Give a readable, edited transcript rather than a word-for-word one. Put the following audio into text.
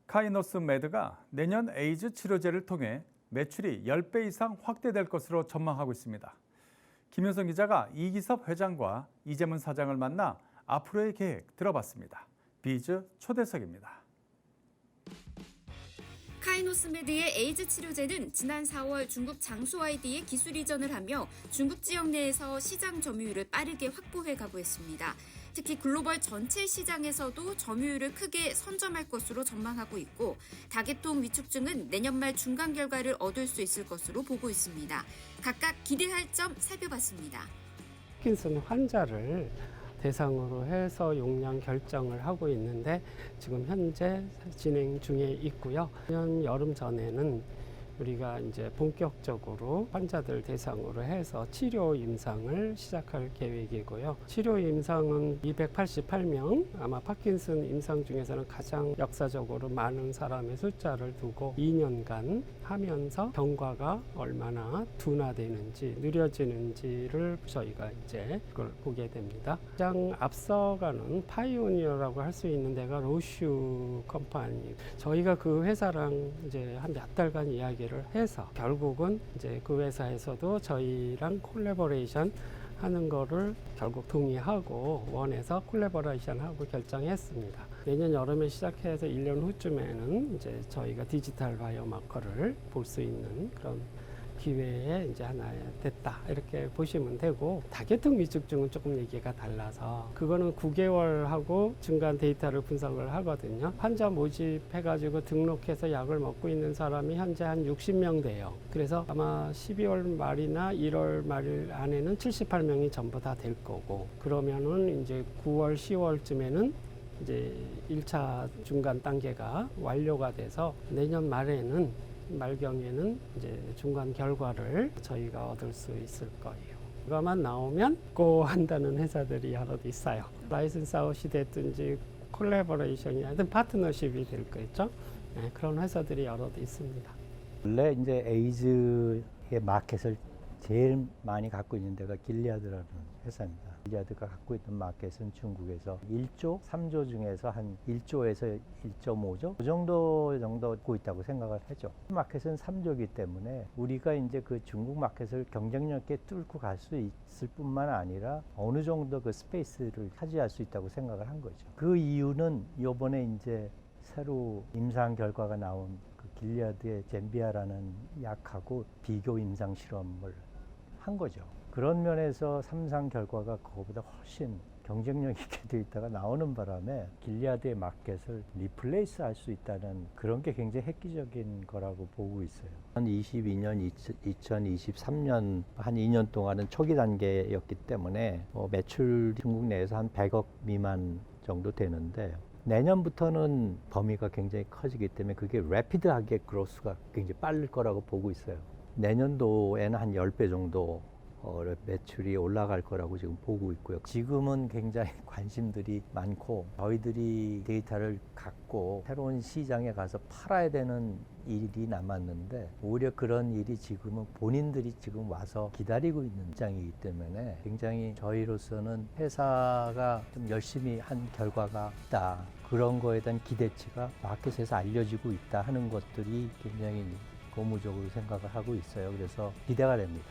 카이노스 메드가 내년 에이즈 치료제를 통해 매출이 10배 이상 확대될 것으로 전망하고 있습니다. 김효성 기자가 이기섭 회장과 이재문 사장을 만나 앞으로의 계획 들어봤습니다. 비즈 초대석입니다. 카이노스메드의 에이즈 치료제는 지난 4월 중국 장수 아이디에 기술 이전을 하며 중국 지역 내에서 시장 점유율을 빠르게 확보해 가고 있습니다. 특히 글로벌 전체 시장에서도 점유율을 크게 선점할 것으로 전망하고 있고 다계통 위축증은 내년 말 중간 결과를 얻을 수 있을 것으로 보고 있습니다. 각각 기대할 점 살펴봤습니다. 파킨슨 환자를 대상으로 해서 용량 결정을 하고 있는데 지금 현재 진행 중에 있고요. 내년 여름 전에는 우리가 이제 본격적으로 환자들 대상으로 해서 치료 임상을 시작할 계획이고요. 치료 임상은 288명, 아마 파킨슨 임상 중에서는 가장 역사적으로 많은 사람의 숫자를 두고 2년간 하면서 경과가 얼마나 둔화되는지, 느려지는지를 저희가 이제 그걸 보게 됩니다. 가장 앞서가는 파이오니어라고 할 수 있는 데가 로슈 컴퍼니. 저희가 그 회사랑 이제 한 몇 달간 이야기를 해서 결국은 이제 그 회사에서도 저희랑 콜래보레이션 하는 거를 결국 동의하고 원해서 콜래보레이션 하고 결정했습니다. 내년 여름에 시작해서 1년 후쯤에는 이제 저희가 디지털 바이오마커를 볼 수 있는 그런 기회에 이제 하나 됐다 이렇게 보시면 되고, 다계통 위축증은 조금 얘기가 달라서 그거는 9개월하고 중간 데이터를 분석을 하거든요. 환자 모집해가지고 등록해서 약을 먹고 있는 사람이 현재 한 60명 돼요. 그래서 아마 12월 말이나 1월 말 안에는 78명이 전부 다 될 거고, 그러면은 이제 9월 10월쯤에는 이제 1차 중간 단계가 완료가 돼서 내년 말경에는 이제 중간 결과를 저희가 얻을 수 있을 거예요. 그거만 나오면 고 한다는 회사들이 여러 있어요. 라이센스 아웃이 됐든지 콜래보레이션이 하여튼 파트너십이 될 거겠죠. 네, 그런 회사들이 여러 있습니다. 원래 이제 에이즈의 마켓을 제일 많이 갖고 있는 데가 길리아드라는 회사입니다. 길리아드가 갖고 있는 마켓은 중국에서 1조, 3조 중에서 한 1조에서 1.5조 그 정도 갖고 있다고 생각을 하죠. 마켓은 3조이기 때문에 우리가 이제 그 중국 마켓을 경쟁력 있게 뚫고 갈 수 있을 뿐만 아니라 어느 정도 그 스페이스를 차지할 수 있다고 생각을 한 거죠. 그 이유는 요번에 이제 새로 임상 결과가 나온 그 길리아드의 젠비아라는 약하고 비교 임상 실험을 한 거죠. 그런 면에서 3상 결과가 그거보다 훨씬 경쟁력 있게 돼 있다가 나오는 바람에 길리아드의 마켓을 리플레이스 할 수 있다는 그런 게 굉장히 획기적인 거라고 보고 있어요. 2022년, 2023년 한 2년 동안은 초기 단계였기 때문에 매출 중국 내에서 한 100억 미만 정도 되는데, 내년부터는 범위가 굉장히 커지기 때문에 그게 래피드하게 그로스가 굉장히 빠를 거라고 보고 있어요. 내년도에는 한 10배 정도 매출이 올라갈 거라고 지금 보고 있고요. 지금은 굉장히 관심들이 많고 저희들이 데이터를 갖고 새로운 시장에 가서 팔아야 되는 일이 남았는데, 오히려 그런 일이 지금은 본인들이 지금 와서 기다리고 있는 입장이기 때문에 굉장히 저희로서는 회사가 좀 열심히 한 결과가 있다, 그런 거에 대한 기대치가 마켓에서 알려지고 있다 하는 것들이 굉장히 고무적으로 생각을 하고 있어요. 그래서 기대가 됩니다.